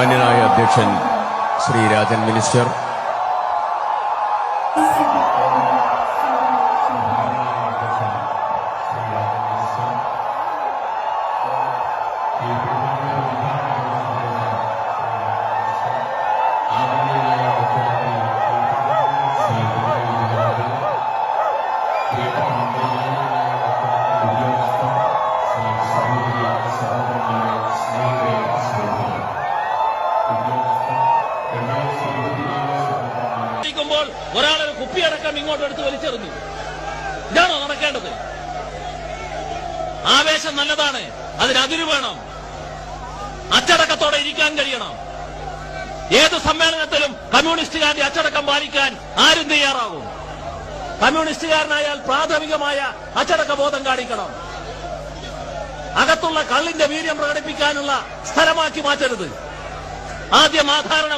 ബഹുമാന്യനായ അധ്യക്ഷൻ ശ്രീ രാജൻ മിനിസ്റ്റർ, ഒരാളൊരു കുപ്പിയടക്കം ഇങ്ങോട്ട് എടുത്ത് വലിച്ചെറിഞ്ഞു. ഇതാണോ നടക്കേണ്ടത്? ആവേശം നല്ലതാണ്, അതിനതിര് വേണം. അച്ചടക്കത്തോടെ ഇരിക്കാൻ കഴിയണം. ഏത് സമ്മേളനത്തിലും കമ്മ്യൂണിസ്റ്റുകാരുടെ അച്ചടക്കം പാലിക്കാൻ ആരും തയ്യാറാകും. കമ്മ്യൂണിസ്റ്റുകാരനായാൽ പ്രാഥമികമായ അച്ചടക്ക ബോധം കാണിക്കണം. അകത്തുള്ള കള്ളിന്റെ വീര്യം പ്രകടിപ്പിക്കാനുള്ള സ്ഥലമാക്കി മാറ്റരുത്. ആദ്യം ആ ധാരണ